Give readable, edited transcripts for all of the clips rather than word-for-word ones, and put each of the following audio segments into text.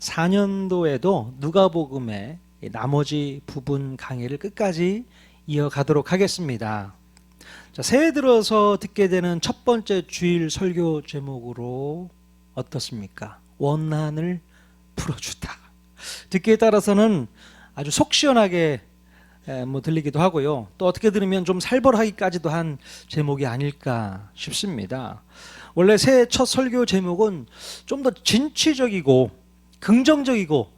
2024년도에도 누가복음의 나머지 부분 강의를 끝까지 이어가도록 하겠습니다. 자, 새해 들어서 듣게 되는 첫 번째 주일 설교 제목으로 어떻습니까? 원한을 풀어주다. 듣기에 따라서는 아주 속 시원하게 들리기도 하고요. 또 어떻게 들으면 좀 살벌하기까지도 한 제목이 아닐까 싶습니다. 원래 새해 첫 설교 제목은 좀 더 진취적이고 긍정적이고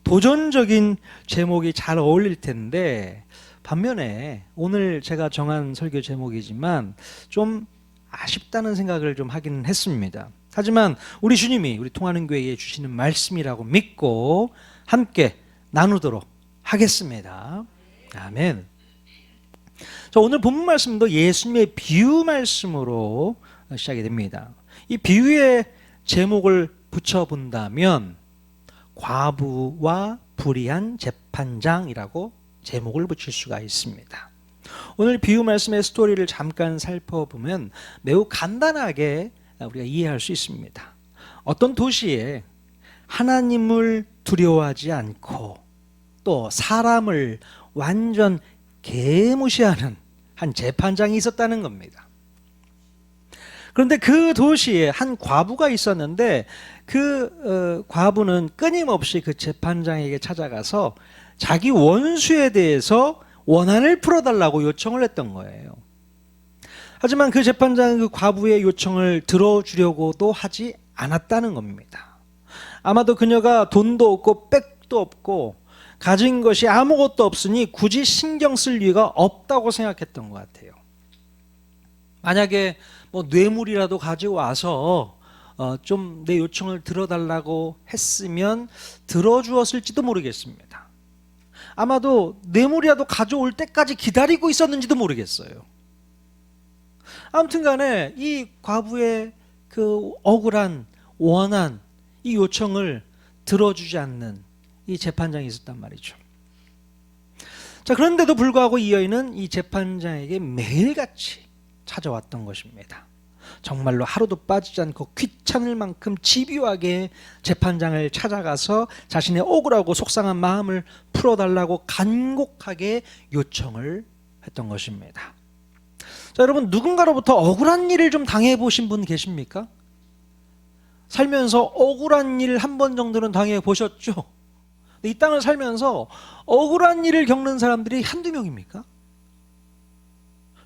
도전적인 제목이 잘 어울릴 텐데, 반면에 오늘 제가 정한 설교 제목이지만 좀 아쉽다는 생각을 좀 하긴 했습니다. 하지만 우리 주님이 우리 통하는 교회에 주시는 말씀이라고 믿고 함께 나누도록 하겠습니다. 아멘. 자, 오늘 본문 말씀도 예수님의 비유 말씀으로 시작이 됩니다. 이 비유의 제목을 붙여본다면 과부와 불의한 재판장이라고 제목을 붙일 수가 있습니다. 오늘 비유 말씀의 스토리를 잠깐 살펴보면 매우 간단하게 우리가 이해할 수 있습니다. 어떤 도시에 하나님을 두려워하지 않고 또 사람을 완전 개무시하는 한 재판장이 있었다는 겁니다. 그런데 그 도시에 한 과부가 있었는데 그 과부는 끊임없이 그 재판장에게 찾아가서 자기 원수에 대해서 원한을 풀어달라고 요청을 했던 거예요. 하지만 그 재판장은 그 과부의 요청을 들어주려고도 하지 않았다는 겁니다. 아마도 그녀가 돈도 없고 백도 없고 가진 것이 아무것도 없으니 굳이 신경 쓸 이유가 없다고 생각했던 것 같아요. 만약에 뇌물이라도 가지고 와서 좀 내 요청을 들어달라고 했으면 들어주었을지도 모르겠습니다. 아마도 뇌물이라도 가져올 때까지 기다리고 있었는지도 모르겠어요. 아무튼 간에 이 과부의 그 억울한 원한, 이 요청을 들어주지 않는 이 재판장이 있었단 말이죠. 자, 그런데도 불구하고 이 여인은 이 재판장에게 매일같이 찾아왔던 것입니다. 정말로 하루도 빠지지 않고 귀찮을 만큼 집요하게 재판장을 찾아가서 자신의 억울하고 속상한 마음을 풀어달라고 간곡하게 요청을 했던 것입니다. 자, 여러분, 누군가로부터 억울한 일을 좀 당해보신 분 계십니까? 살면서 억울한 일 한 번 정도는 당해보셨죠? 이 땅을 살면서 억울한 일을 겪는 사람들이 한두 명입니까?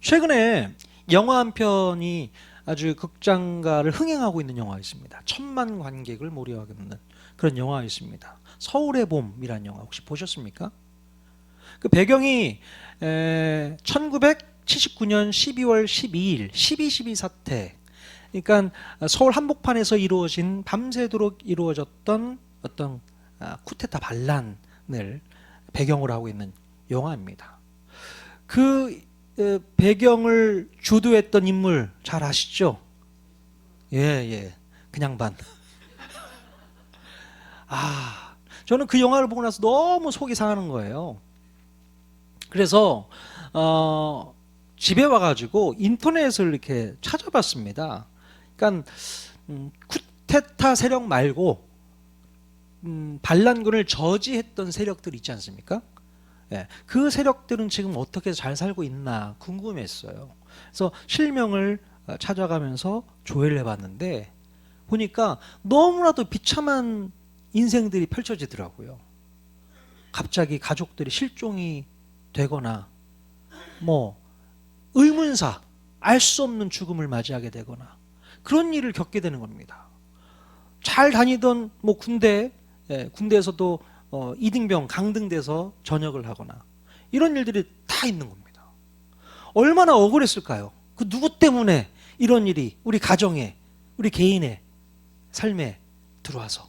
최근에 영화 한 편이 아주 극장가를 흥행하고 있는 영화가 있습니다. 1000만 관객을 몰입하게 하는 그런 영화가 있습니다. 서울의 봄이라는 영화 혹시 보셨습니까? 그 배경이 1979년 12월 12일 12.12 사태, 그러니까 서울 한복판에서 이루어진 밤새도록 이루어졌던 어떤 쿠데타 반란을 배경으로 하고 있는 영화입니다. 그 배경을 주도했던 인물 잘 아시죠? 예, 그냥 반. 저는 그 영화를 보고 나서 너무 속이 상하는 거예요. 그래서 집에 와가지고 인터넷을 이렇게 찾아봤습니다. 그러니까 쿠데타 세력 말고 반란군을 저지했던 세력들 있지 않습니까? 예, 그 세력들은 지금 어떻게 잘 살고 있나 궁금했어요. 그래서 실명을 찾아가면서 조회를 해봤는데 보니까 너무나도 비참한 인생들이 펼쳐지더라고요. 갑자기 가족들이 실종이 되거나 의문사, 알 수 없는 죽음을 맞이하게 되거나 그런 일을 겪게 되는 겁니다. 잘 다니던 군대에서도 이등병, 강등돼서 전역을 하거나 이런 일들이 다 있는 겁니다. 얼마나 억울했을까요? 그 누구 때문에 이런 일이 우리 가정에, 우리 개인의 삶에 들어와서.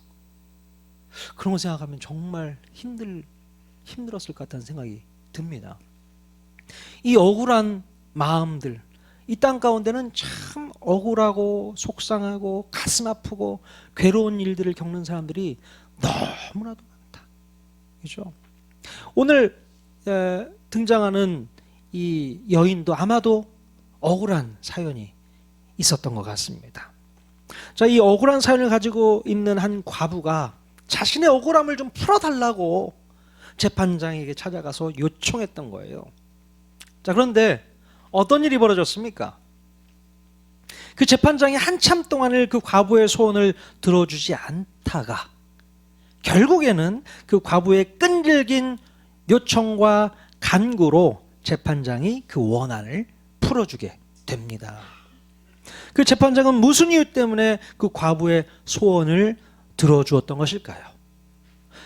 그런 거 생각하면 정말 힘들었을 것 같다는 생각이 듭니다. 이 억울한 마음들, 이 땅 가운데는 참 억울하고 속상하고 가슴 아프고 괴로운 일들을 겪는 사람들이 너무나도 많다. 그죠? 오늘 등장하는 이 여인도 아마도 억울한 사연이 있었던 것 같습니다. 자, 이 억울한 사연을 가지고 있는 한 과부가 자신의 억울함을 좀 풀어달라고 재판장에게 찾아가서 요청했던 거예요. 자, 그런데 어떤 일이 벌어졌습니까? 그 재판장이 한참 동안을 그 과부의 소원을 들어주지 않다가 결국에는 그 과부의 끈질긴 요청과 간구로 재판장이 그 원한을 풀어주게 됩니다. 그 재판장은 무슨 이유 때문에 그 과부의 소원을 들어주었던 것일까요?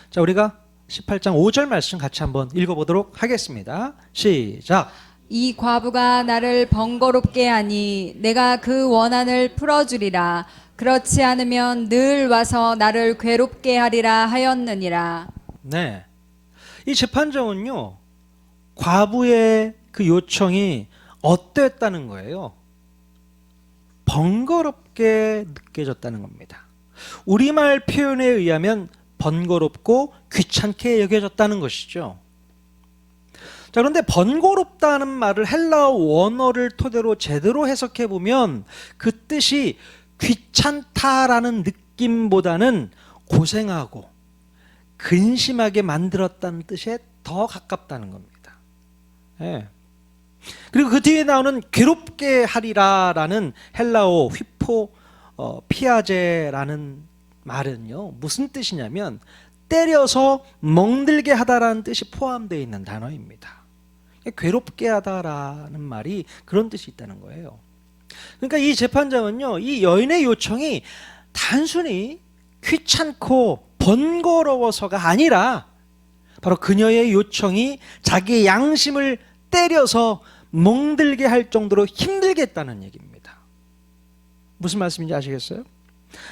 자, 우리가 18장 5절 말씀 같이 한번 읽어보도록 하겠습니다. 시작. 이 과부가 나를 번거롭게 하니 내가 그 원한을 풀어주리라. 그렇지 않으면 늘 와서 나를 괴롭게 하리라 하였느니라. 네, 이 재판장은요, 과부의 그 요청이 어땠다는 거예요? 번거롭게 느껴졌다는 겁니다. 우리말 표현에 의하면 번거롭고 귀찮게 여겨졌다는 것이죠. 자, 그런데 번거롭다는 말을 헬라어 원어를 토대로 제대로 해석해 보면 그 뜻이 귀찮다라는 느낌보다는 고생하고 근심하게 만들었다는 뜻에 더 가깝다는 겁니다. 예. 그리고 그 뒤에 나오는 괴롭게 하리라라는 헬라어 휘포 피아제라는 말은요, 무슨 뜻이냐면 때려서 멍들게 하다라는 뜻이 포함되어 있는 단어입니다. 괴롭게 하다라는 말이 그런 뜻이 있다는 거예요. 그러니까 이 재판장은요, 이 여인의 요청이 단순히 귀찮고 번거로워서가 아니라 바로 그녀의 요청이 자기의 양심을 때려서 멍들게 할 정도로 힘들게 했다는 얘기입니다. 무슨 말씀인지 아시겠어요?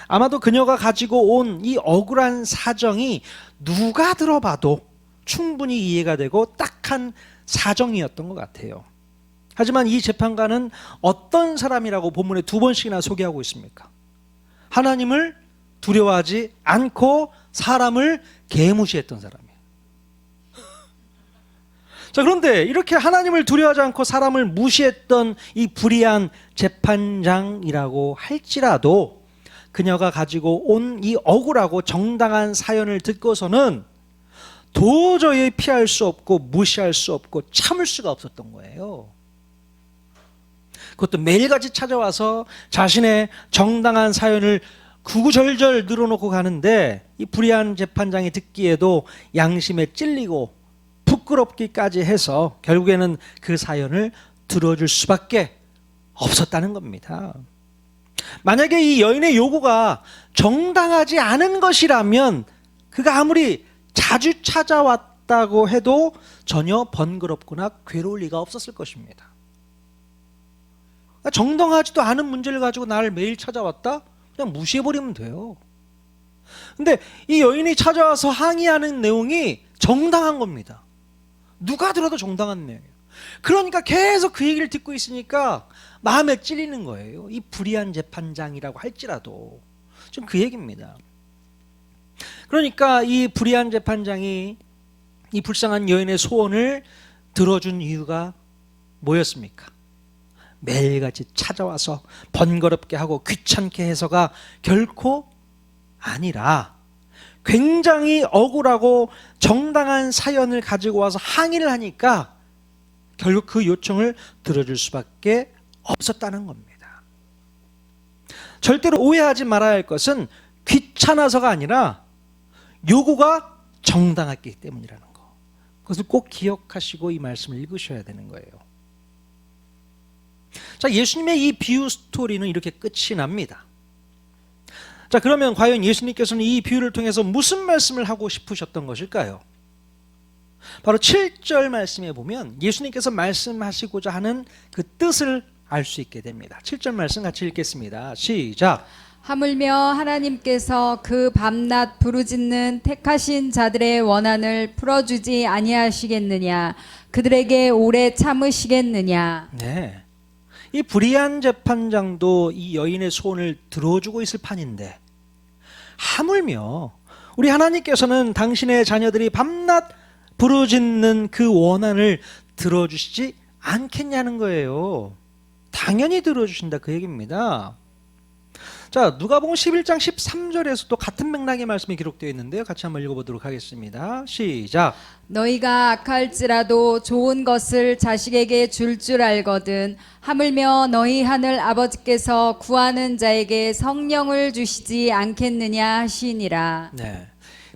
아마도 그녀가 가지고 온 이 억울한 사정이 누가 들어봐도 충분히 이해가 되고 딱한 사정이었던 것 같아요. 하지만 이 재판관은 어떤 사람이라고 본문에 2번씩이나 소개하고 있습니까? 하나님을 두려워하지 않고 사람을 개무시했던 사람이에요. 자, 그런데 이렇게 하나님을 두려워하지 않고 사람을 무시했던 이 불의한 재판장이라고 할지라도 그녀가 가지고 온 이 억울하고 정당한 사연을 듣고서는 도저히 피할 수 없고 무시할 수 없고 참을 수가 없었던 거예요. 그것도 매일같이 찾아와서 자신의 정당한 사연을 구구절절 늘어놓고 가는데 이 불의한 재판장이 듣기에도 양심에 찔리고 부끄럽기까지 해서 결국에는 그 사연을 들어줄 수밖에 없었다는 겁니다. 만약에 이 여인의 요구가 정당하지 않은 것이라면 그가 아무리 자주 찾아왔다고 해도 전혀 번거롭거나 괴로울 리가 없었을 것입니다. 정당하지도 않은 문제를 가지고 나를 매일 찾아왔다? 그냥 무시해버리면 돼요. 근데 이 여인이 찾아와서 항의하는 내용이 정당한 겁니다. 누가 들어도 정당한 내용이에요. 그러니까 계속 그 얘기를 듣고 있으니까 마음에 찔리는 거예요. 이 불의한 재판장이라고 할지라도. 지금 그 얘기입니다. 그러니까 이 불의한 재판장이 이 불쌍한 여인의 소원을 들어준 이유가 뭐였습니까? 매일같이 찾아와서 번거롭게 하고 귀찮게 해서가 결코 아니라 굉장히 억울하고 정당한 사연을 가지고 와서 항의를 하니까 결국 그 요청을 들어줄 수밖에 없었다는 겁니다. 절대로 오해하지 말아야 할 것은 귀찮아서가 아니라 요구가 정당했기 때문이라는 거. 그것을 꼭 기억하시고 이 말씀을 읽으셔야 되는 거예요. 자, 예수님의 이 비유 스토리는 이렇게 끝이 납니다. 자, 그러면 과연 예수님께서는 이 비유를 통해서 무슨 말씀을 하고 싶으셨던 것일까요? 바로 7절 말씀에 보면 예수님께서 말씀하시고자 하는 그 뜻을 알 수 있게 됩니다. 7절 말씀 같이 읽겠습니다. 시작. 하물며 하나님께서 그 밤낮 부르짖는 택하신 자들의 원한을 풀어주지 아니하시겠느냐? 그들에게 오래 참으시겠느냐? 네, 이 불의한 재판장도 이 여인의 소원을 들어주고 있을 판인데 하물며 우리 하나님께서는 당신의 자녀들이 밤낮 부르짖는 그 원한을 들어주시지 않겠냐는 거예요. 당연히 들어주신다 그 얘기입니다. 자, 누가복음 11장 13절에서 또 같은 맥락의 말씀이 기록되어 있는데요. 같이 한번 읽어보도록 하겠습니다. 시작. 너희가 악할지라도 좋은 것을 자식에게 줄 알거든 하물며 너희 하늘 아버지께서 구하는 자에게 성령을 주시지 않겠느냐 하시니라. 네.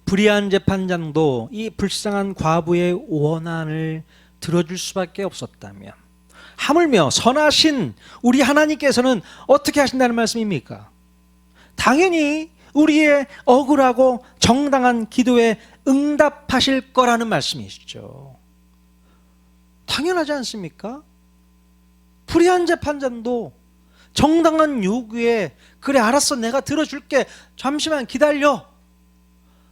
불의한 재판장도 이 불쌍한 과부의 원한을 들어줄 수밖에 없었다면 하물며 선하신 우리 하나님께서는 어떻게 하신다는 말씀입니까? 당연히 우리의 억울하고 정당한 기도에 응답하실 거라는 말씀이시죠. 당연하지 않습니까? 불의한 재판장도 정당한 요구에 그래 알았어 내가 들어줄게 잠시만 기다려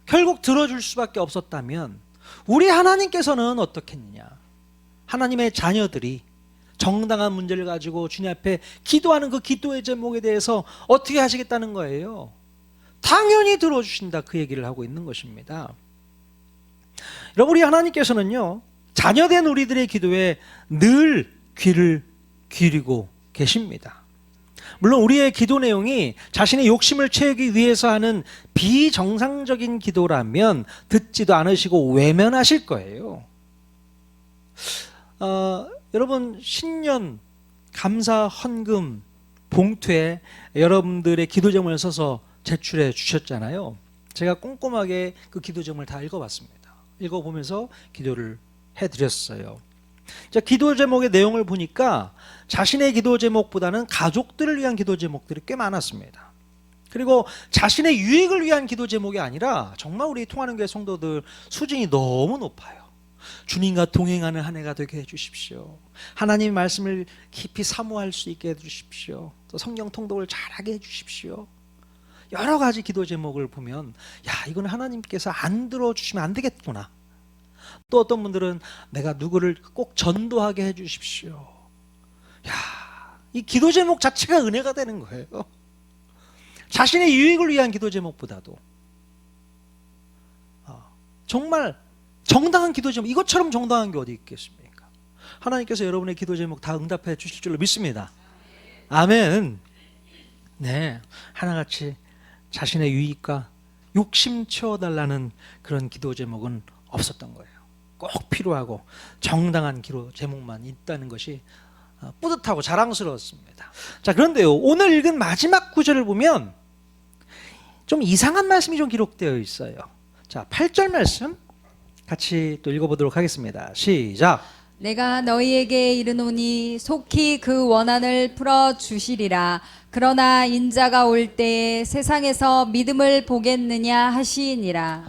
결국 들어줄 수밖에 없었다면 우리 하나님께서는 어떻겠느냐. 하나님의 자녀들이 정당한 문제를 가지고 주님 앞에 기도하는 그 기도의 제목에 대해서 어떻게 하시겠다는 거예요? 당연히 들어주신다 그 얘기를 하고 있는 것입니다. 여러분 우리 하나님께서는요 자녀된 우리들의 기도에 늘 귀를 기울이고 계십니다. 물론 우리의 기도 내용이 자신의 욕심을 채우기 위해서 하는 비정상적인 기도라면 듣지도 않으시고 외면하실 거예요. 여러분 신년 감사 헌금 봉투에 여러분들의 기도 제목을 써서 제출해 주셨잖아요. 제가 꼼꼼하게 그 기도 제목을 다 읽어봤습니다. 읽어보면서 기도를 해드렸어요. 자, 기도 제목의 내용을 보니까 자신의 기도 제목보다는 가족들을 위한 기도 제목들이 꽤 많았습니다. 그리고 자신의 유익을 위한 기도 제목이 아니라 정말 우리 통하는 교회 성도들 수준이 너무 높아요. 주님과 동행하는 한 해가 되게 해주십시오. 하나님의 말씀을 깊이 사모할 수 있게 해주십시오. 또 성경 통독을 잘하게 해주십시오. 여러 가지 기도 제목을 보면 야 이건 하나님께서 안 들어주시면 안 되겠구나. 또 어떤 분들은 내가 누구를 꼭 전도하게 해주십시오. 야, 이 기도 제목 자체가 은혜가 되는 거예요. 자신의 유익을 위한 기도 제목보다도 정말 정당한 기도 제목 이것처럼 정당한 게 어디 있겠습니까? 하나님께서 여러분의 기도 제목 다 응답해 주실 줄로 믿습니다. 아멘. 네, 하나같이 자신의 유익과 욕심 채워달라는 그런 기도 제목은 없었던 거예요. 꼭 필요하고 정당한 기도 제목만 있다는 것이 뿌듯하고 자랑스러웠습니다. 자, 그런데요 오늘 읽은 마지막 구절을 보면 좀 이상한 말씀이 좀 기록되어 있어요. 자, 8절 말씀 같이 또 읽어보도록 하겠습니다. 시작. 내가 너희에게 이르노니 속히 그 원한을 풀어 주시리라. 그러나 인자가 올 때에 세상에서 믿음을 보겠느냐 하시니라.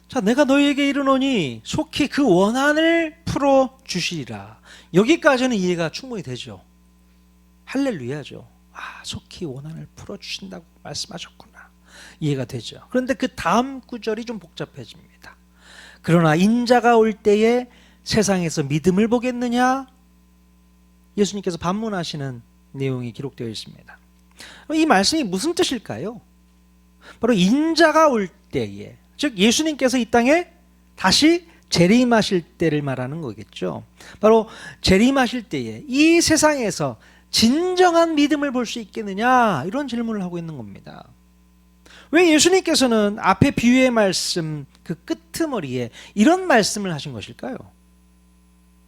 자, 내가 너희에게 이르노니 속히 그 원한을 풀어 주시리라. 여기까지는 이해가 충분히 되죠. 할렐루야죠. 아, 속히 원한을 풀어 주신다고 말씀하셨구나. 이해가 되죠. 그런데 그 다음 구절이 좀 복잡해집니다. 그러나 인자가 올 때에 세상에서 믿음을 보겠느냐? 예수님께서 반문하시는 내용이 기록되어 있습니다. 이 말씀이 무슨 뜻일까요? 바로 인자가 올 때에, 즉 예수님께서 이 땅에 다시 재림하실 때를 말하는 거겠죠. 바로 재림하실 때에 이 세상에서 진정한 믿음을 볼 수 있겠느냐? 이런 질문을 하고 있는 겁니다. 왜 예수님께서는 앞에 비유의 말씀 그 끄트머리에 이런 말씀을 하신 것일까요?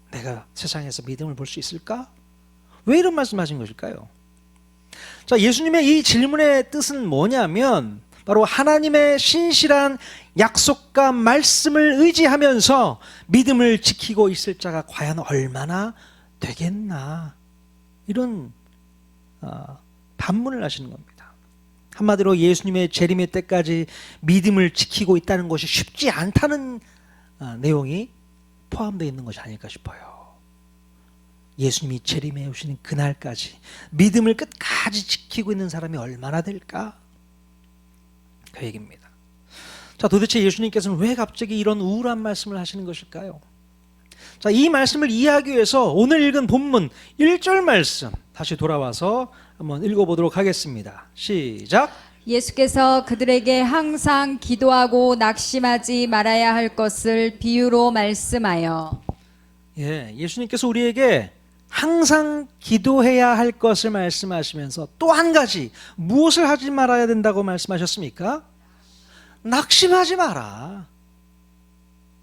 내가 세상에서 믿음을 볼 수 있을까? 왜 이런 말씀하신 것일까요? 자, 예수님의 이 질문의 뜻은 뭐냐면 바로 하나님의 신실한 약속과 말씀을 의지하면서 믿음을 지키고 있을 자가 과연 얼마나 되겠나, 이런 반문을 하시는 겁니다. 한마디로 예수님의 재림의 때까지 믿음을 지키고 있다는 것이 쉽지 않다는 내용이 포함되어 있는 것이 아닐까 싶어요. 예수님이 재림해 오시는 그날까지 믿음을 끝까지 지키고 있는 사람이 얼마나 될까? 그 얘기입니다. 자, 도대체 예수님께서는 왜 갑자기 이런 우울한 말씀을 하시는 것일까요? 자, 이 말씀을 이해하기 위해서 오늘 읽은 본문 1절 말씀 다시 돌아와서 한번 읽어보도록 하겠습니다. 시작. 예수께서 그들에게 항상 기도하고 낙심하지 말아야 할 것을 비유로 말씀하여. 예, 예수님께서 우리에게 항상 기도해야 할 것을 말씀하시면서 또 한 가지 무엇을 하지 말아야 된다고 말씀하셨습니까? 낙심하지 마라.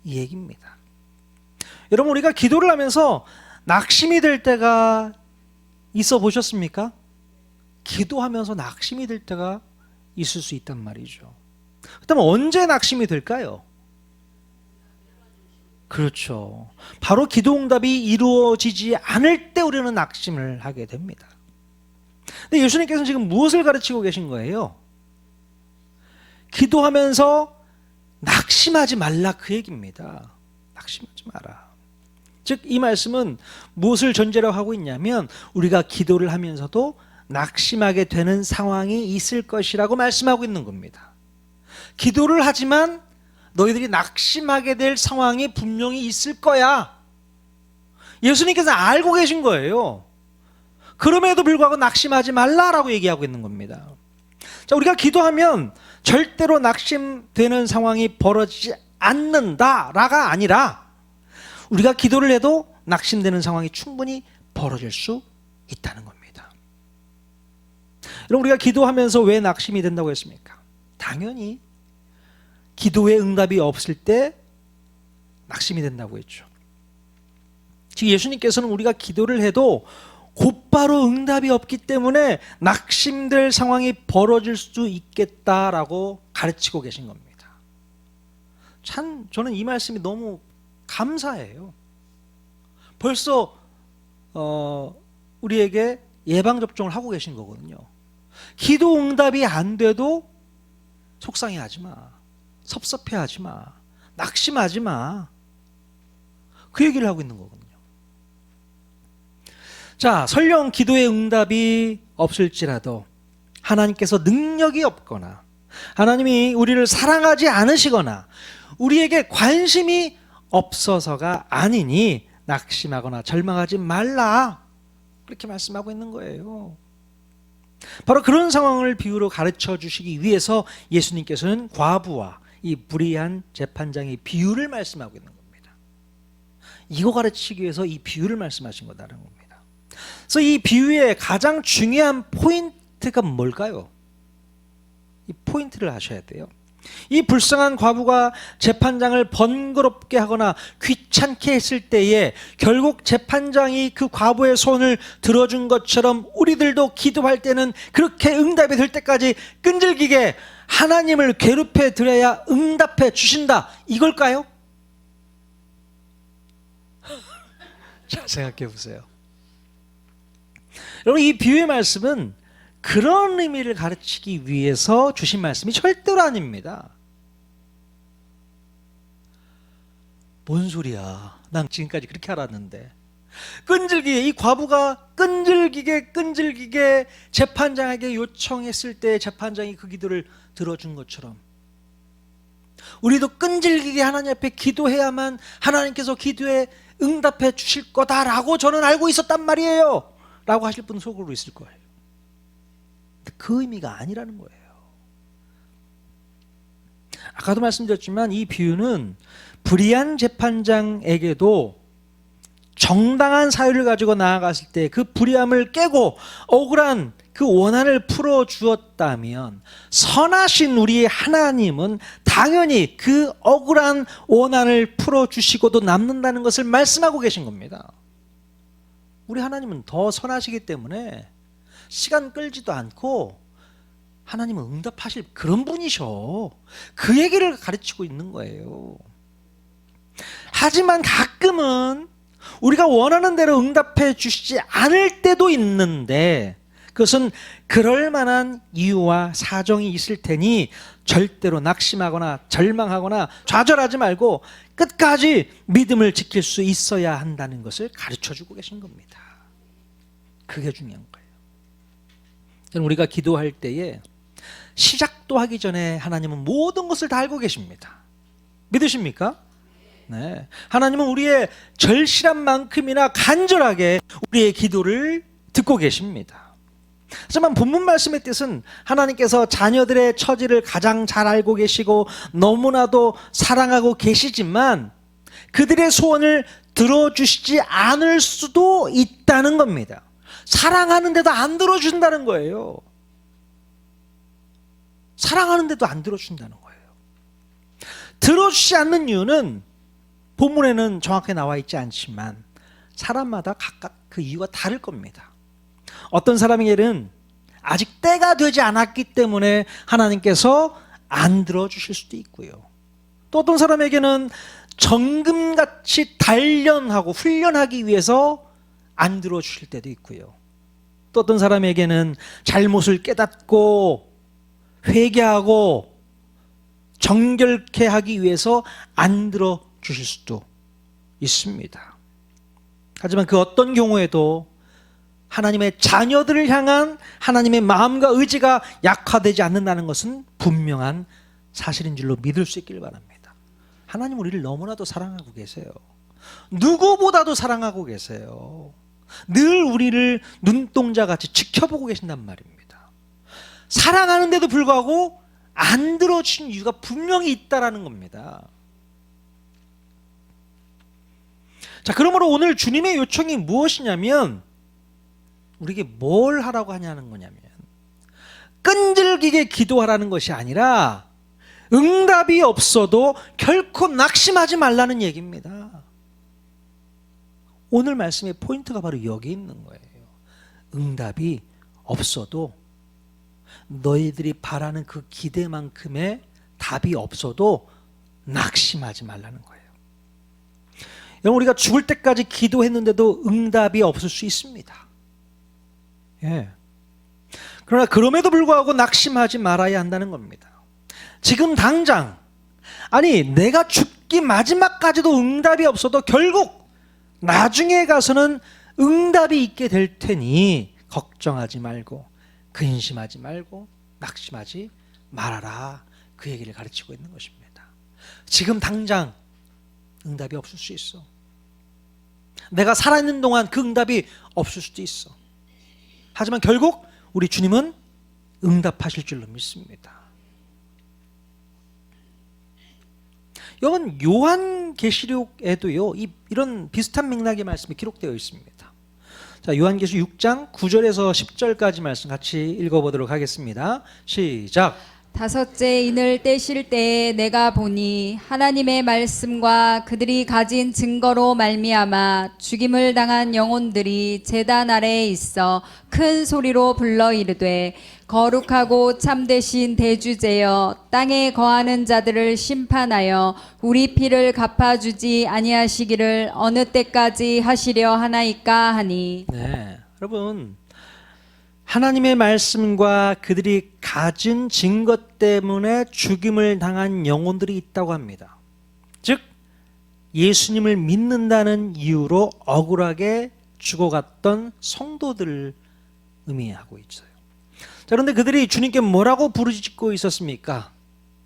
이 얘기입니다. 여러분, 우리가 기도를 하면서 낙심이 될 때가 있어 보셨습니까? 기도하면서 낙심이 될 때가 있을 수 있단 말이죠. 그렇다면 언제 낙심이 될까요? 그렇죠. 바로 기도 응답이 이루어지지 않을 때 우리는 낙심을 하게 됩니다. 근데 예수님께서는 지금 무엇을 가르치고 계신 거예요? 기도하면서 낙심하지 말라, 그 얘기입니다. 낙심하지 마라. 즉, 이 말씀은 무엇을 전제로 하고 있냐면 우리가 기도를 하면서도 낙심하게 되는 상황이 있을 것이라고 말씀하고 있는 겁니다. 기도를 하지만 너희들이 낙심하게 될 상황이 분명히 있을 거야. 예수님께서 알고 계신 거예요. 그럼에도 불구하고 낙심하지 말라라고 얘기하고 있는 겁니다. 자, 우리가 기도하면 절대로 낙심되는 상황이 벌어지지 않는다라가 아니라 우리가 기도를 해도 낙심되는 상황이 충분히 벌어질 수 있다는 겁니다. 여러분, 우리가 기도하면서 왜 낙심이 된다고 했습니까? 당연히 기도의 응답이 없을 때 낙심이 된다고 했죠. 지금 예수님께서는 우리가 기도를 해도 곧바로 응답이 없기 때문에 낙심될 상황이 벌어질 수 있겠다라고 가르치고 계신 겁니다. 참 저는 이 말씀이 너무 감사해요. 벌써 우리에게 예방접종을 하고 계신 거거든요. 기도 응답이 안 돼도 속상해하지 마. 섭섭해하지 마. 낙심하지 마. 그 얘기를 하고 있는 거거든요. 자, 설령 기도의 응답이 없을지라도 하나님께서 능력이 없거나 하나님이 우리를 사랑하지 않으시거나 우리에게 관심이 없어서가 아니니 낙심하거나 절망하지 말라. 그렇게 말씀하고 있는 거예요. 바로 그런 상황을 비유로 가르쳐 주시기 위해서 예수님께서는 과부와 이 불의한 재판장의 비유를 말씀하고 있는 겁니다. 이거 가르치기 위해서 이 비유를 말씀하신 거다라는 겁니다. 그래서 이 비유의 가장 중요한 포인트가 뭘까요? 이 포인트를 아셔야 돼요. 이 불쌍한 과부가 재판장을 번거롭게 하거나 귀찮게 했을 때에 결국 재판장이 그 과부의 손을 들어준 것처럼 우리들도 기도할 때는 그렇게 응답이 될 때까지 끈질기게 하나님을 괴롭혀 드려야 응답해 주신다, 이걸까요? 잘 생각해 보세요. 여러분, 이 비유의 말씀은 그런 의미를 가르치기 위해서 주신 말씀이 절대로 아닙니다. 뭔 소리야? 난 지금까지 그렇게 알았는데. 끈질기게, 이 과부가 끈질기게 재판장에게 요청했을 때 재판장이 그 기도를 들어준 것처럼 우리도 끈질기게 하나님 앞에 기도해야만 하나님께서 기도에 응답해 주실 거다라고 저는 알고 있었단 말이에요 라고 하실 분은 속으로 있을 거예요. 근데 그 의미가 아니라는 거예요. 아까도 말씀드렸지만 이 비유는 불의한 재판장에게도 정당한 사유를 가지고 나아갔을 때 그 불의함을 깨고 억울한 그 원한을 풀어주었다면 선하신 우리 하나님은 당연히 그 억울한 원한을 풀어주시고도 남는다는 것을 말씀하고 계신 겁니다. 우리 하나님은 더 선하시기 때문에 시간 끌지도 않고 하나님은 응답하실 그런 분이셔. 그 얘기를 가르치고 있는 거예요. 하지만 가끔은 우리가 원하는 대로 응답해 주시지 않을 때도 있는데 그것은 그럴 만한 이유와 사정이 있을 테니 절대로 낙심하거나 절망하거나 좌절하지 말고 끝까지 믿음을 지킬 수 있어야 한다는 것을 가르쳐주고 계신 겁니다. 그게 중요한 거예요. 우리가 기도할 때에 시작도 하기 전에 하나님은 모든 것을 다 알고 계십니다. 믿으십니까? 네. 하나님은 우리의 절실한 만큼이나 간절하게 우리의 기도를 듣고 계십니다. 하지만 본문 말씀의 뜻은 하나님께서 자녀들의 처지를 가장 잘 알고 계시고 너무나도 사랑하고 계시지만 그들의 소원을 들어주시지 않을 수도 있다는 겁니다. 사랑하는데도 안 들어준다는 거예요. 사랑하는데도 안 들어준다는 거예요. 들어주지 않는 이유는 본문에는 정확히 나와 있지 않지만 사람마다 각각 그 이유가 다를 겁니다. 어떤 사람에게는 아직 때가 되지 않았기 때문에 하나님께서 안 들어주실 수도 있고요. 또 어떤 사람에게는 정금같이 단련하고 훈련하기 위해서 안 들어주실 때도 있고요. 또 어떤 사람에게는 잘못을 깨닫고 회개하고 정결케 하기 위해서 안 들어주실 수도 있습니다. 하지만 그 어떤 경우에도 하나님의 자녀들을 향한 하나님의 마음과 의지가 약화되지 않는다는 것은 분명한 사실인 줄로 믿을 수 있길 바랍니다. 하나님 우리를 너무나도 사랑하고 계세요. 누구보다도 사랑하고 계세요. 늘 우리를 눈동자같이 지켜보고 계신단 말입니다. 사랑하는데도 불구하고 안 들어주신 이유가 분명히 있다라는 겁니다. 자, 그러므로 오늘 주님의 요청이 무엇이냐면 우리에게 뭘 하라고 하냐는 거냐면 끈질기게 기도하라는 것이 아니라 응답이 없어도 결코 낙심하지 말라는 얘기입니다. 오늘 말씀의 포인트가 바로 여기 있는 거예요. 응답이 없어도 너희들이 바라는 그 기대만큼의 답이 없어도 낙심하지 말라는 거예요. 여러분, 우리가 죽을 때까지 기도했는데도 응답이 없을 수 있습니다. 예. 그러나 그럼에도 불구하고 낙심하지 말아야 한다는 겁니다. 지금 당장, 아니 내가 죽기 마지막까지도 응답이 없어도 결국 나중에 가서는 응답이 있게 될 테니 걱정하지 말고 근심하지 말고 낙심하지 말아라, 그 얘기를 가르치고 있는 것입니다. 지금 당장 응답이 없을 수 있어. 내가 살아있는 동안 그 응답이 없을 수도 있어. 하지만 결국 우리 주님은 응답하실 줄로 믿습니다. 여러분, 요한계시록에도요 이런 비슷한 맥락의 말씀이 기록되어 있습니다. 자, 요한계시록 6장 9절에서 10절까지 말씀 같이 읽어보도록 하겠습니다. 시작. 다섯째 인을 떼실 때에 내가 보니 하나님의 말씀과 그들이 가진 증거로 말미암아 죽임을 당한 영혼들이 제단 아래에 있어 큰 소리로 불러 이르되 거룩하고 참되신 대주제여 땅에 거하는 자들을 심판하여 우리 피를 갚아주지 아니하시기를 어느 때까지 하시려 하나이까 하니. 네, 여러분, 하나님의 말씀과 그들이 가진 증거 때문에 죽임을 당한 영혼들이 있다고 합니다. 즉 예수님을 믿는다는 이유로 억울하게 죽어갔던 성도들을 의미하고 있어요. 자, 그런데 그들이 주님께 뭐라고 부르짖고 있었습니까?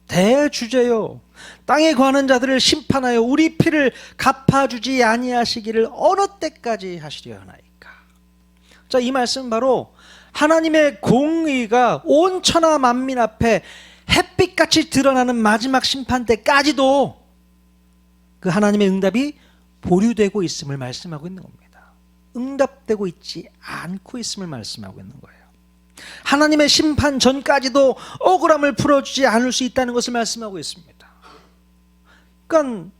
대주제요, 땅에 거하는 자들을 심판하여 우리 피를 갚아주지 아니하시기를 어느 때까지 하시려 하나이까. 자, 이 말씀은 바로 하나님의 공의가 온 천하 만민 앞에 햇빛같이 드러나는 마지막 심판 때까지도 그 하나님의 응답이 보류되고 있음을 말씀하고 있는 겁니다. 응답되고 있지 않고 있음을 말씀하고 있는 거예요. 하나님의 심판 전까지도 억울함을 풀어주지 않을 수 있다는 것을 말씀하고 있습니다. 그러니까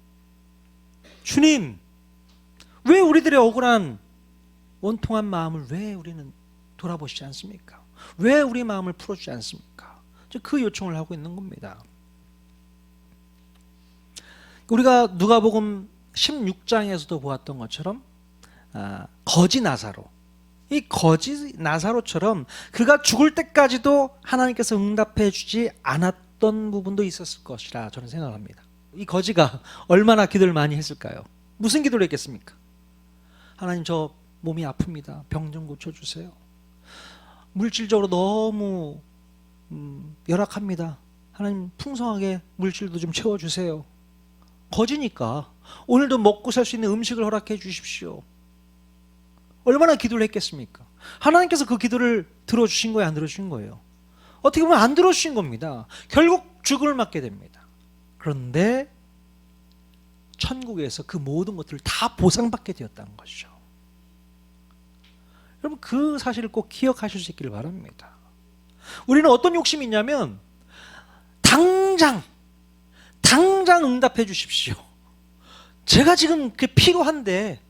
주님, 왜 우리들의 억울한 원통한 마음을 왜 우리는 돌아보시지 않습니까? 왜 우리 마음을 풀어주지 않습니까? 그 요청을 하고 있는 겁니다. 우리가 누가복음 16장에서도 보았던 것처럼 거지 나사로, 이 거지 나사로처럼 그가 죽을 때까지도 하나님께서 응답해 주지 않았던 부분도 있었을 것이라 저는 생각합니다. 이 거지가 얼마나 기도를 많이 했을까요? 무슨 기도를 했겠습니까? 하나님, 저 몸이 아픕니다. 병 좀 고쳐주세요. 물질적으로 너무 열악합니다. 하나님, 풍성하게 물질도 좀 채워주세요. 거지니까 오늘도 먹고 살 수 있는 음식을 허락해 주십시오. 얼마나 기도를 했겠습니까? 하나님께서 그 기도를 들어주신 거예요, 안 들어주신 거예요? 어떻게 보면 안 들어주신 겁니다. 결국 죽음을 맞게 됩니다. 그런데 천국 천국에서 그 모든 것들을 다 보상받게 되었다는 것이죠. 여러분 그 사실을 꼭 기억하실 수 있기를 바랍니다. 우리는 어떤 욕심이 있냐면 당장 응답해 주십시오. 제가 지금 필요한데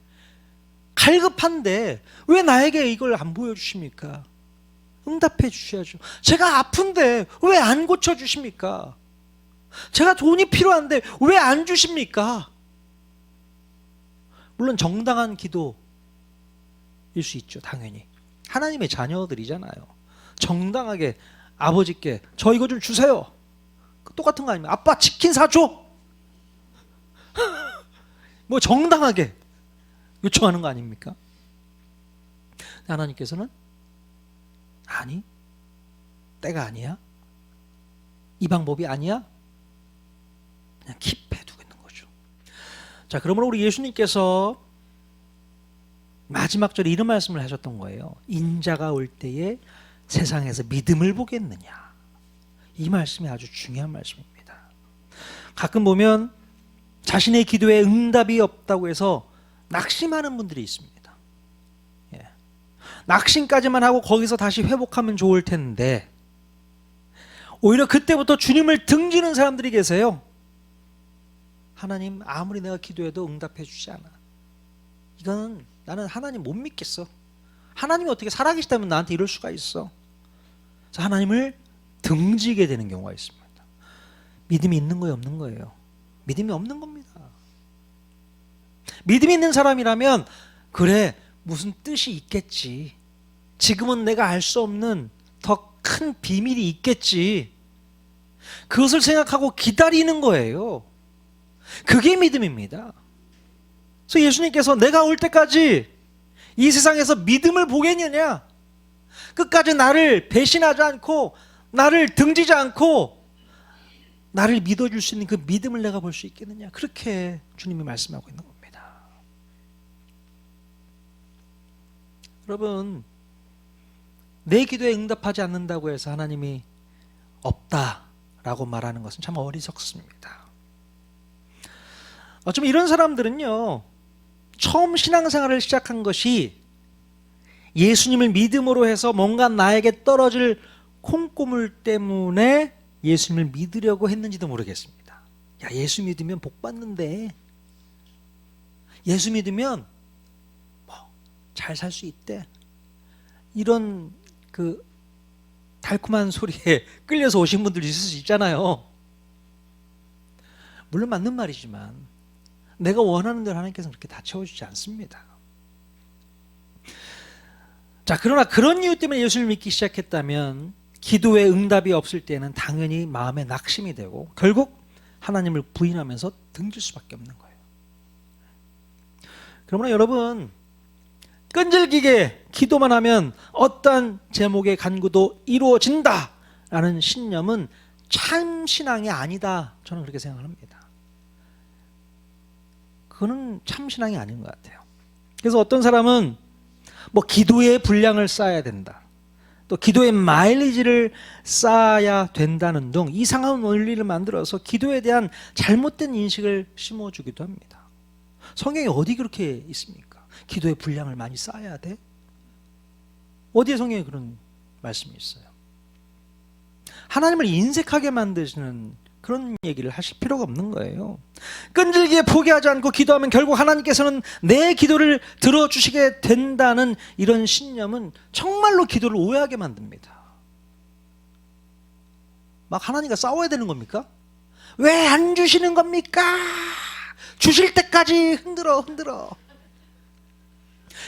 갈급한데 왜 나에게 이걸 안 보여주십니까? 응답해 주셔야죠. 제가 아픈데 왜 안 고쳐주십니까? 제가 돈이 필요한데 왜 안 주십니까? 물론 정당한 기도일 수 있죠. 당연히 하나님의 자녀들이잖아요. 정당하게 아버지께 저 이거 좀 주세요. 똑같은 거 아니면 아빠 치킨 사줘. 뭐 정당하게 요청하는 거 아닙니까? 하나님께서는 아니, 때가 아니야. 이 방법이 아니야. 그냥 킵해두고 있는 거죠. 자, 그러므로 우리 예수님께서 마지막 절에 이런 말씀을 하셨던 거예요. 인자가 올 때에 세상에서 믿음을 보겠느냐. 이 말씀이 아주 중요한 말씀입니다. 가끔 보면 자신의 기도에 응답이 없다고 해서 낙심하는 분들이 있습니다. 예. 낙심까지만 하고 거기서 다시 회복하면 좋을 텐데 오히려 그때부터 주님을 등지는 사람들이 계세요. 하나님 아무리 내가 기도해도 응답해 주지 않아. 이거는 나는 하나님 못 믿겠어. 하나님이 어떻게 살아계시다면 나한테 이럴 수가 있어. 그래서 하나님을 등지게 되는 경우가 있습니다. 믿음이 있는 거예요, 없는 거예요? 믿음이 없는 겁니다. 믿음이 있는 사람이라면 그래 무슨 뜻이 있겠지. 지금은 내가 알 수 없는 더 큰 비밀이 있겠지. 그것을 생각하고 기다리는 거예요. 그게 믿음입니다. 그래서 예수님께서 내가 올 때까지 이 세상에서 믿음을 보겠느냐? 끝까지 나를 배신하지 않고 나를 등지지 않고 나를 믿어줄 수 있는 그 믿음을 내가 볼 수 있겠느냐? 그렇게 주님이 말씀하고 있는 겁니다. 여러분, 내 기도에 응답하지 않는다고 해서 하나님이 없다라고 말하는 것은 참 어리석습니다. 어쩌면 이런 사람들은요, 처음 신앙생활을 시작한 것이 예수님을 믿음으로 해서 뭔가 나에게 떨어질 콩고물 때문에 예수님을 믿으려고 했는지도 모르겠습니다. 야, 예수 믿으면 복 받는데, 예수 믿으면 잘 살 수 있대. 이런 그 달콤한 소리에 끌려서 오신 분들 있을 수 있잖아요. 물론 맞는 말이지만 내가 원하는 대로 하나님께서는 그렇게 다 채워주지 않습니다. 자, 그러나 그런 이유 때문에 예수를 믿기 시작했다면 기도에 응답이 없을 때는 당연히 마음에 낙심이 되고 결국 하나님을 부인하면서 등질 수밖에 없는 거예요. 그러므로 여러분, 끈질기게 기도만 하면 어떠한 제목의 간구도 이루어진다라는 신념은 참 신앙이 아니다. 저는 그렇게 생각합니다. 그거는 참 신앙이 아닌 것 같아요. 그래서 어떤 사람은 기도의 분량을 쌓아야 된다. 또 기도의 마일리지를 쌓아야 된다는 등 이상한 원리를 만들어서 기도에 대한 잘못된 인식을 심어주기도 합니다. 성경에 어디 그렇게 있습니까? 기도의 분량을 많이 쌓아야 돼? 어디에 성경에 그런 말씀이 있어요? 하나님을 인색하게 만드시는 그런 얘기를 하실 필요가 없는 거예요. 끈질기게 포기하지 않고 기도하면 결국 하나님께서는 내 기도를 들어주시게 된다는 이런 신념은 정말로 기도를 오해하게 만듭니다. 막 하나님과 싸워야 되는 겁니까? 왜 안 주시는 겁니까? 주실 때까지 흔들어.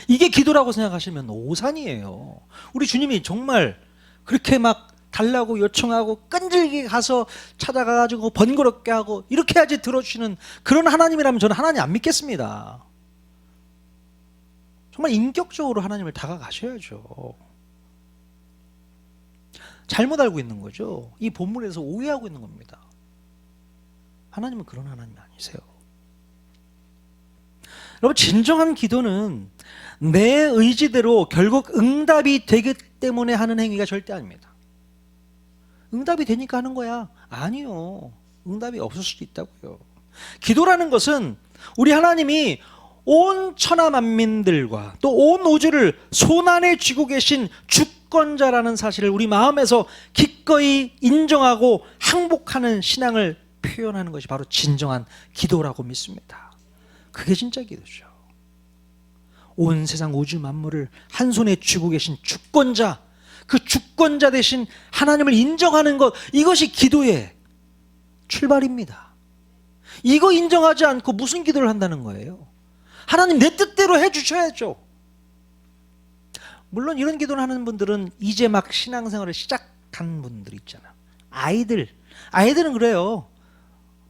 이게 기도라고 생각하시면 오산이에요. 우리 주님이 정말 그렇게 막 달라고 요청하고 끈질기게 가서 찾아가가지고 번거롭게 하고 이렇게 해야지 들어주시는 그런 하나님이라면 저는 하나님 안 믿겠습니다. 정말 인격적으로 하나님을 다가가셔야죠. 잘못 알고 있는 거죠. 이 본문에서 오해하고 있는 겁니다. 하나님은 그런 하나님이 아니세요. 여러분, 진정한 기도는 내 의지대로 결국 응답이 되기 때문에 하는 행위가 절대 아닙니다. 응답이 되니까 하는 거야. 아니요. 응답이 없을 수도 있다고요. 기도라는 것은 우리 하나님이 온 천하 만민들과 또 온 우주를 손안에 쥐고 계신 주권자라는 사실을 우리 마음에서 기꺼이 인정하고 항복하는 신앙을 표현하는 것이 바로 진정한 기도라고 믿습니다. 그게 진짜 기도죠. 온 세상 우주 만물을 한 손에 쥐고 계신 주권자, 그 주권자 대신 하나님을 인정하는 것, 이것이 기도의 출발입니다. 이거 인정하지 않고 무슨 기도를 한다는 거예요? 하나님 내 뜻대로 해주셔야죠. 물론 이런 기도를 하는 분들은 이제 막 신앙생활을 시작한 분들 있잖아. 아이들은 그래요.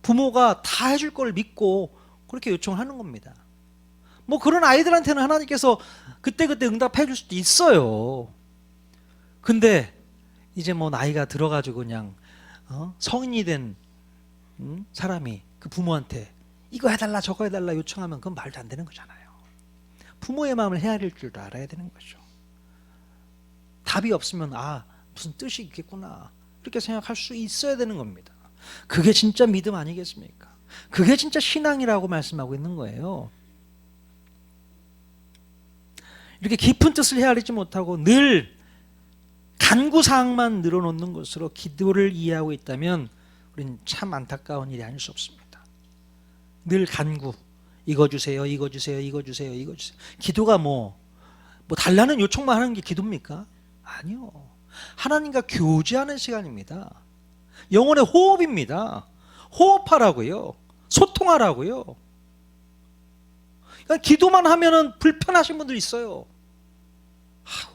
부모가 다 해줄 걸 믿고 그렇게 요청을 하는 겁니다. 뭐 그런 아이들한테는 하나님께서 그때그때 응답해 줄 수도 있어요. 근데 이제 뭐 나이가 들어가지고 그냥 성인이 된 사람이 그 부모한테 이거 해달라 저거 해달라 요청하면 그건 말도 안 되는 거잖아요. 부모의 마음을 헤아릴 줄 알아야 되는 거죠. 답이 없으면 무슨 뜻이 있겠구나 이렇게 생각할 수 있어야 되는 겁니다. 그게 진짜 믿음 아니겠습니까? 그게 진짜 신앙이라고 말씀하고 있는 거예요. 이렇게 깊은 뜻을 헤아리지 못하고 늘 간구사항만 늘어놓는 것으로 기도를 이해하고 있다면 우리는 참 안타까운 일이 아닐 수 없습니다. 늘 간구, 이거 주세요, 이거 주세요, 이거 주세요, 이거 주세요. 기도가 뭐 달라는 요청만 하는 게 기도입니까? 아니요. 하나님과 교제하는 시간입니다. 영혼의 호흡입니다. 호흡하라고요. 소통하라고요. 그러니까 기도만 하면은 불편하신 분들 있어요.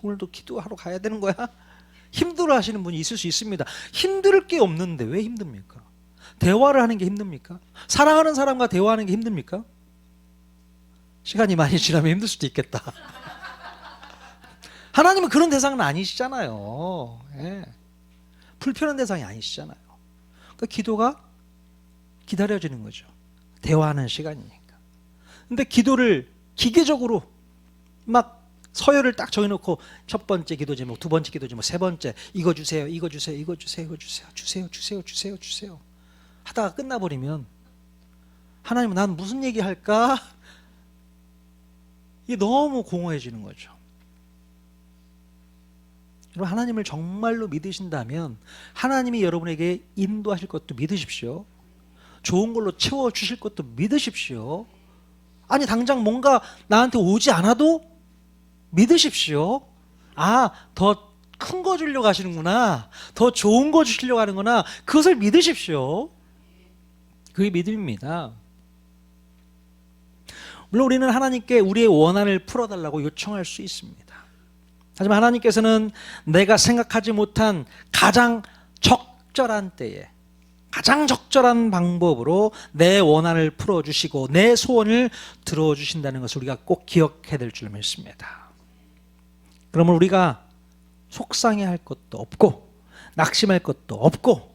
오늘도 기도하러 가야 되는 거야? 힘들어 하시는 분이 있을 수 있습니다. 힘들 게 없는데 왜 힘듭니까? 대화를 하는 게 힘듭니까? 사랑하는 사람과 대화하는 게 힘듭니까? 시간이 많이 지나면 힘들 수도 있겠다. 하나님은 그런 대상은 아니시잖아요. 예. 불편한 대상이 아니시잖아요. 그러니까 기도가 기다려지는 거죠. 대화하는 시간이니까. 근데 기도를 기계적으로 막 서열을 딱 정해놓고 첫 번째 기도 제목, 두 번째 기도 제목, 세 번째 이거 주세요, 이거 주세요, 이거 주세요, 이거 주세요, 주세요 하다가 끝나버리면 하나님은 난 무슨 얘기할까? 이게 너무 공허해지는 거죠. 여러분 하나님을 정말로 믿으신다면 하나님이 여러분에게 인도하실 것도 믿으십시오. 좋은 걸로 채워주실 것도 믿으십시오. 아니 당장 뭔가 나한테 오지 않아도 믿으십시오. 더 큰 거 주려고 하시는구나. 더 좋은 거 주시려고 하는구나. 그것을 믿으십시오. 그게 믿음입니다. 물론 우리는 하나님께 우리의 원한을 풀어달라고 요청할 수 있습니다. 하지만 하나님께서는 내가 생각하지 못한 가장 적절한 때에 가장 적절한 방법으로 내 원한을 풀어주시고 내 소원을 들어주신다는 것을 우리가 꼭 기억해야 될 줄 믿습니다. 그러면 우리가 속상해할 것도 없고 낙심할 것도 없고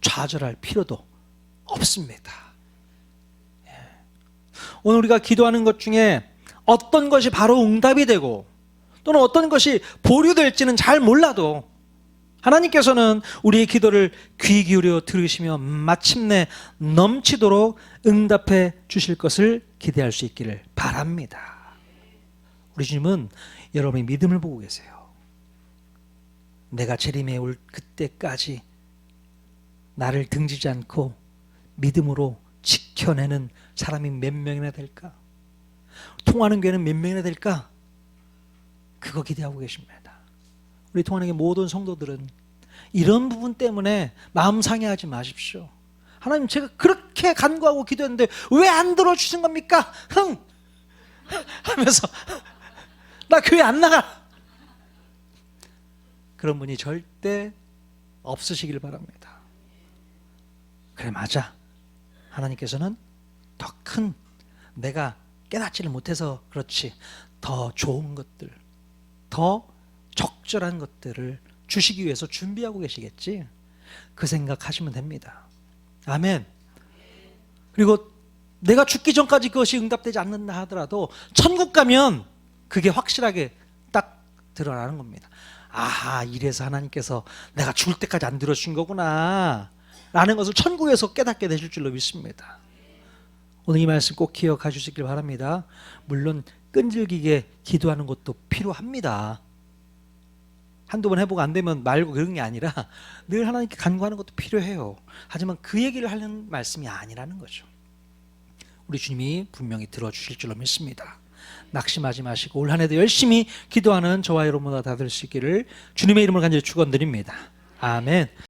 좌절할 필요도 없습니다. 오늘 우리가 기도하는 것 중에 어떤 것이 바로 응답이 되고 또는 어떤 것이 보류될지는 잘 몰라도 하나님께서는 우리의 기도를 귀 기울여 들으시며 마침내 넘치도록 응답해 주실 것을 기대할 수 있기를 바랍니다. 우리 주님은 여러분의 믿음을 보고 계세요. 내가 재림에 올 그때까지 나를 등지지 않고 믿음으로 지켜내는 사람이 몇 명이나 될까? 통하는 교회는 몇 명이나 될까? 그거 기대하고 계십니다. 우리 통하는 교회 모든 성도들은 이런 부분 때문에 마음 상해하지 마십시오. 하나님 제가 그렇게 간구하고 기도했는데 왜 안 들어주신 겁니까? 하면서 나 교회 안 나가. 그런 분이 절대 없으시길 바랍니다. 그래 맞아. 하나님께서는 더 큰 내가 깨닫지를 못해서 그렇지 더 좋은 것들 더 적절한 것들을 주시기 위해서 준비하고 계시겠지. 그 생각하시면 됩니다. 아멘. 그리고 내가 죽기 전까지 그것이 응답되지 않는다 하더라도 천국 가면 그게 확실하게 딱 드러나는 겁니다. 이래서 하나님께서 내가 죽을 때까지 안 들어주신 거구나 라는 것을 천국에서 깨닫게 되실 줄로 믿습니다. 오늘 이 말씀 꼭 기억해 주시길 바랍니다. 물론 끈질기게 기도하는 것도 필요합니다. 한두 번 해보고 안 되면 말고 그런 게 아니라 늘 하나님께 간구하는 것도 필요해요. 하지만 그 얘기를 하는 말씀이 아니라는 거죠. 우리 주님이 분명히 들어주실 줄로 믿습니다. 낙심하지 마시고 올 한 해도 열심히 기도하는 저와 여러분보다 다 될 수 있기를 주님의 이름으로 간절히 축원드립니다. 아멘.